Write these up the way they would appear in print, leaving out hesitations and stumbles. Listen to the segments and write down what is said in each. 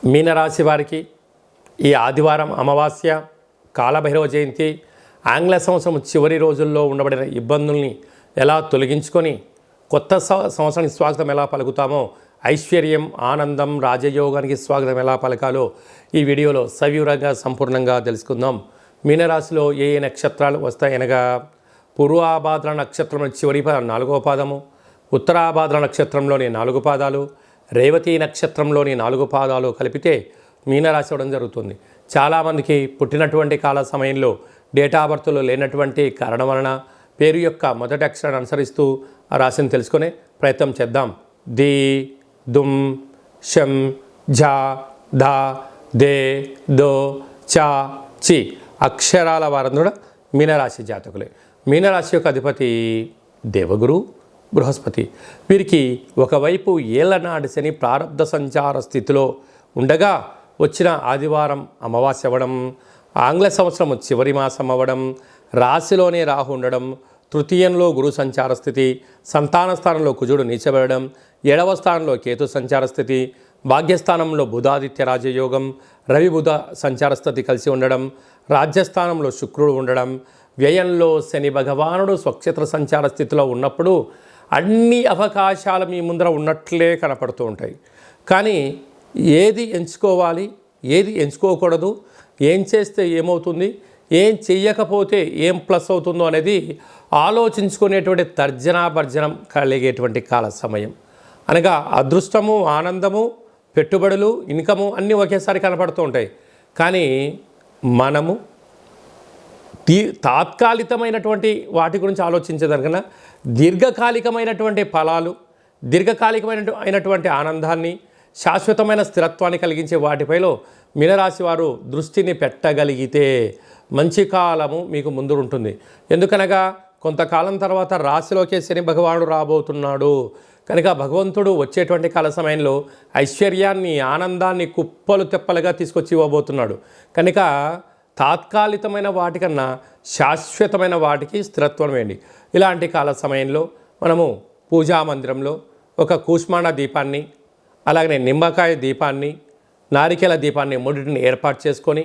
మీనరాశి వారికి ఈ ఆదివారం అమావాస్య, కాలభైరవ జయంతి, ఆంగ్ల సంవత్సరం చివరి రోజుల్లో ఉండబడిన ఇబ్బందుల్ని ఎలా తొలగించుకొని కొత్త సంవత్సరానికి స్వాగతం ఎలా పలుకుతామో, ఐశ్వర్యం, ఆనందం, రాజయోగానికి స్వాగతం ఎలా పలకాలో ఈ వీడియోలో సవివరంగా సంపూర్ణంగా తెలుసుకుందాం. మీనరాశిలో ఏ ఏ నక్షత్రాలు వస్తాయనగా, పూర్వాభాద్ర నక్షత్రం చివరి 4వ పాదము, ఉత్తరాభాద్ర నక్షత్రంలోని 4 పాదాలు, రేవతి నక్షత్రంలోని 4 పాదాలు కలిపితే మీనరాశి అవ్వడం జరుగుతుంది. చాలామందికి పుట్టినటువంటి కాల సమయంలో డేటా బర్త్లో లేనటువంటి కారణం వలన పేరు యొక్క మొదటి అక్షరాన్ని అనుసరిస్తూ ఆ రాశిని తెలుసుకునే ప్రయత్నం చేద్దాం. ది, దుమ్, షం, ఝ, ధ, దే, దో, చ, చి అక్షరాల వారందరూ కూడా మీనరాశి జాతకులే. మీనరాశి యొక్క అధిపతి దేవగురు బృహస్పతి. వీరికి ఒకవైపు ఏళ్లనాటి శని ప్రారబ్ధ సంచార స్థితిలో ఉండగా వచ్చిన ఆదివారం అమావాస్య అవ్వడం, ఆంగ్ల సంవత్సరం చివరి మాసం అవ్వడం, రాశిలోనే రాహు ఉండడం, తృతీయంలో గురు సంచార స్థితి, సంతాన స్థానంలో కుజుడు నీచబడడం, 7వ స్థానంలో కేతు సంచార స్థితి, భాగ్యస్థానంలో బుధాదిత్య రాజయోగం, రవి బుధ సంచార స్థితి కలిసి ఉండడం, రాజ్యస్థానంలో శుక్రుడు ఉండడం, వ్యయంలో శని భగవానుడు స్వక్షేత్ర సంచార స్థితిలో ఉన్నప్పుడు అన్ని అవకాశాలు మీ ముందర ఉన్నట్లే కనపడుతూ ఉంటాయి. కానీ ఏది ఎంచుకోవాలి, ఏది ఎంచుకోకూడదు, ఏం చేస్తే ఏమవుతుంది, ఏం చెయ్యకపోతే ఏం ప్లస్ అవుతుందో అనేది ఆలోచించుకునేటువంటి తర్జనా భర్జనం కలిగేటువంటి కాల సమయం. అనగా అదృష్టము, ఆనందము, పెట్టుబడులు, ఇన్కము అన్నీ ఒకేసారి కనపడుతూ ఉంటాయి. కానీ మనము తాత్కాలికమైనటువంటి వాటి గురించి ఆలోచించేదానికన్నా దీర్ఘకాలికమైనటువంటి ఫలాలు, దీర్ఘకాలికమైనటువంటి ఆనందాన్ని, శాశ్వతమైన స్థిరత్వాన్ని కలిగించే వాటిపైలో మీనరాశి వారు దృష్టిని పెట్టగలిగితే మంచి కాలము మీకు ముందు ఉంటుంది. ఎందుకనగా కొంతకాలం తర్వాత రాశిలోకే శని భగవానుడు రాబోతున్నాడు కనుక భగవంతుడు వచ్చేటువంటి కాల సమయంలో ఐశ్వర్యాన్ని, ఆనందాన్ని కుప్పలు తెప్పలుగా తీసుకొచ్చి ఇవ్వబోతున్నాడు. కనుక తాత్కాలికమైన వాటికన్నా శాశ్వతమైన వాటికి స్థిరత్వం వేయండి. ఇలాంటి కాల సమయంలో మనము పూజా మందిరంలో ఒక కూష్మాండ దీపాన్ని, అలాగనే నిమ్మకాయ దీపాన్ని, నారికేల దీపాన్ని మూడింటిని ఏర్పాటు చేసుకొని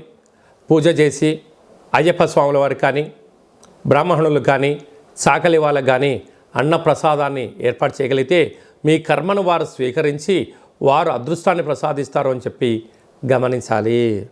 పూజ చేసి అయ్యప్ప స్వాముల వారికి కానీ, బ్రాహ్మణులు కానీ, సాకలి వాళ్ళకు కానీ అన్న ప్రసాదాన్ని ఏర్పాటు చేయగలిగితే మీ కర్మను వారు స్వీకరించి వారు అదృష్టాన్ని ప్రసాదిస్తారు అని చెప్పి గమనించాలి.